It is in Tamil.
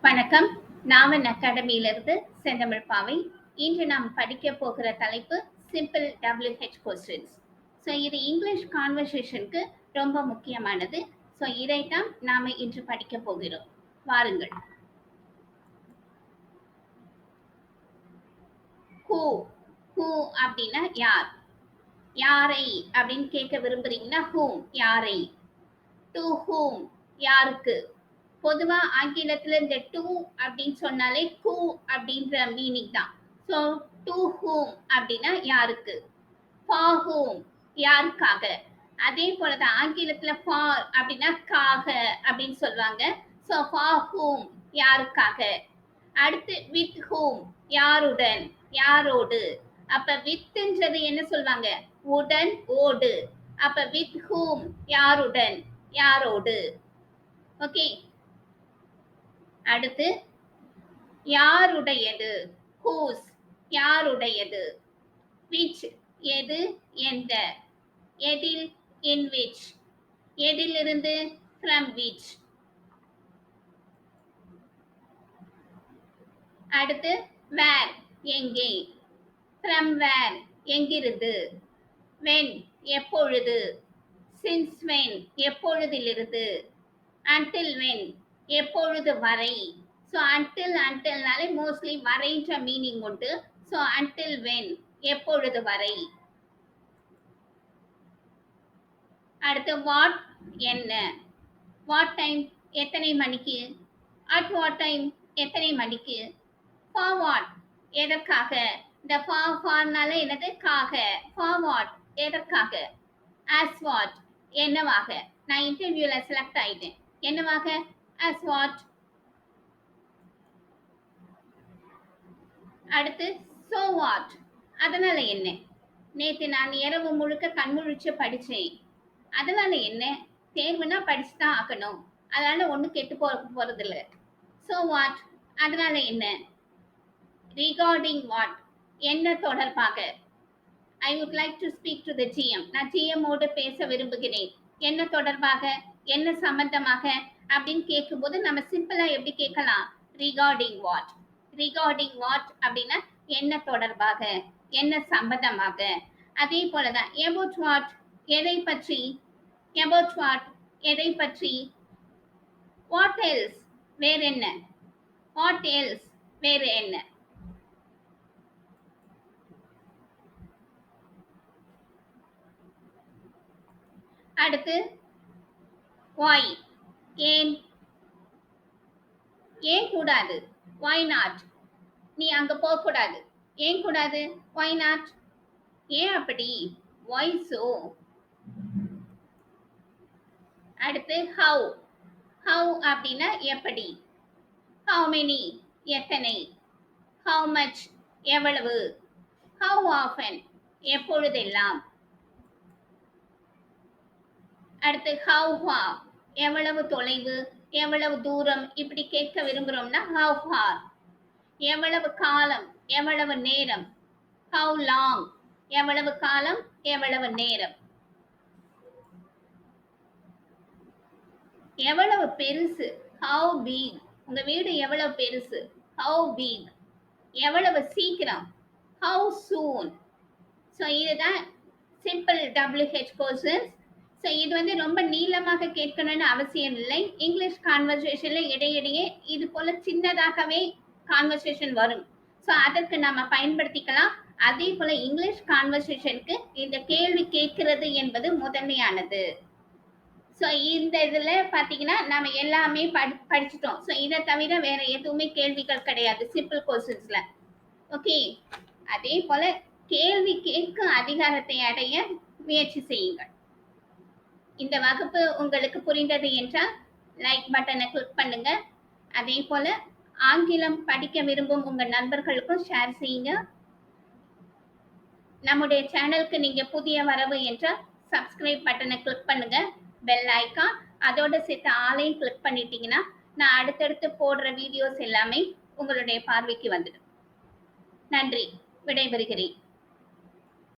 வணக்கம். நாவன் அகாடமியிலிருந்து செந்தமிழ் பாவை. இன்று நாம் படிக்க போகிற தலைப்பு சிம்பிள் WH கொஸ்டின்ஸ். ஸோ இது இங்கிலீஷ் கான்வர்சேஷனுக்கு ரொம்ப முக்கியமானது. ஸோ இதைத்தான் நாம இன்று படிக்க போகிறோம். வாருங்கள். ஹூ ஹூ அப்படின்னா யார், யாரை அப்படின்னு கேட்க விரும்புறீங்கன்னா ஹூம், யாரை. டு ஹூம், யாருக்கு. பொதுவா ஆங்கிலத்துல இந்த டு அப்படின்னு சொன்னாலே ஹூ அப்படின்ற மீனிங் தான். ஸோ டு ஹூம் அப்படின்னா யாருக்கு. ஃபார் ஹூம், யாருக்காக. அதே போலதான் ஆங்கிலத்துல ஃபார் அப்படின்னா காக அப்படின்னு சொல்லுவாங்க. ஸோ ஃபார் ஹூம், யாருக்காக. அடுத்து வித் ஹூம், யாருடன், யாரோடு. அப்ப வித்ன்றது என்ன சொல்லுவாங்க, உடன், ஓடு. அப்ப வித் ஹூம், யாருடன், யாரோடு. ஓகே. அடுத்து யாருடையது, ஹூஸ், யாருடையது. விச், எது, எந்த. எதில், இன் விச். எதிலிருந்து, ஃப்ரம் விச். அடுத்து வேர், எங்கே. ஃப்ரம் வேர், எங்கிருந்து. வென், எப்பொழுது. சின்ஸ் வென், எப்பொழுதிலிருந்து. அன்டில் வென், எப்பொழுது வரை. ஸோ அன்டில்னாலே மோஸ்ட்லி வரைன்ற மீனிங் உண்டு. ஸோ அன்டில் வென், எப்பொழுது வரை. அடுத்து வாட், என்ன. வாட் டைம், எத்தனை மணிக்கு. அட் வாட் டைம், எத்தனை மணிக்கு. ஃபார் வாட், எதற்காக. இந்த ஃபார்னால என்னது, காக. ஃபார் வாட், எதற்காக. ஆஸ் வாட், என்னவாக. நான் இன்டர்வியூல செலக்ட் ஆயிட்டேன், என்னவாக. as what. அடுத்து so what, அதனால என்ன. நேத்து நான் இரவு முழுக்க கண்முழிச்சு படிச்சேன், அதனால என்ன. தேர்வுனா படிச்சுதான் ஆக்கணும், அதனால ஒண்ணு கெட்டு போறது இல்ல. so what, அதனால என்ன. regarding what, என்ன தொடர்பாக. I would like to speak to the GM, நான் GM ஓடு பேச விரும்புகிறேன். என்ன தொடர்பாக, என்ன சம்பந்தமாக அப்படின்னு கேட்கும்போது நம்ம சிம்பிளா எப்படி கேட்கலாம், ரிகார்டிங் வாட். ரிகார்டிங் வாட் அப்படின்னா என்ன தொடர்பாக, என்ன சம்பந்தமாக. அதே போலதான் about what, எதை பற்றி. about what, எதை பற்றி. what else, வேற என்ன. what else, வேற என்ன. அடுத்து why, ஏன். ஏன் கூடாது, why not. நீ அங்க போக கூடாது, ஏன் கூடாது, why not. ஏன் அப்படி, why so. அடுத்து how. how அப்படின்னா எப்படி. how many, எத்தனை. how much, எவ்வளவு. how often, எப்பொழுதெல்லாம். அடுத்து how far, எவ்வளவு தொலைவு, எவ்வளவு தூரம். இப்படி கேட்க விரும்புறோம்னா how far. எவ்வளவு காலம், எவ்வளவு நேரம். how long, எவ்வளவு காலம், எவ்வளவு நேரம். எவ்வளவு பெருசு, how big, உங்க வீடு எவ்வளவு பெருசு, how big. எவ்வளவு சீக்கிரம், how soon. ஸோ இதுதான் சிம்பிள் WH கொஸ்டின்ஸ். ஸோ இது வந்து ரொம்ப நீளமாக கேட்கணும்னு அவசியம் இல்லை. இங்கிலீஷ் கான்வர்சேஷன்ல இடையிடையே இது போல சின்னதாகவே கான்வர்சேஷன் வரும். ஸோ அதற்கு நம்ம பயன்படுத்திக்கலாம். அதே போல இங்கிலீஷ் கான்வர்சேஷனுக்கு இந்த கேள்வி கேட்கிறது என்பது முதன்மையானது. ஸோ இந்த இதுல பாத்தீங்கன்னா நம்ம எல்லாமே படிச்சுட்டோம். ஸோ இதை தவிர வேற எதுவுமே கேள்விகள் கிடையாது சிம்பிள் கொஸ்டின்ஸ்ல. ஓகே. அதே போல கேள்வி கேட்கும் அதிகாரத்தை அடைய முயற்சி செய்யுங்கள். இந்த வகுப்பு உங்களுக்கு புரிந்தது என்றால் லைக் பட்டனை கிளிக் பண்ணுங்க. அதே போல ஆங்கிலம் படிக்க விரும்பும் உங்க நண்பர்களுக்கும் ஷேர் செய்யுங்க. நம்முடைய சேனலுக்கு நீங்க புதிய வரவு என்றால் சப்ஸ்கிரைப் பட்டனை கிளிக் பண்ணுங்க. பெல் ஐக்கான் அதோட சேர்த்து ஆளையும் கிளிக் பண்ணிட்டீங்கன்னா நான் அடுத்தடுத்து போடுற வீடியோஸ் எல்லாமே உங்களுடைய பார்வைக்கு வந்துடும். நன்றி, விடைபெறுகிறேன்.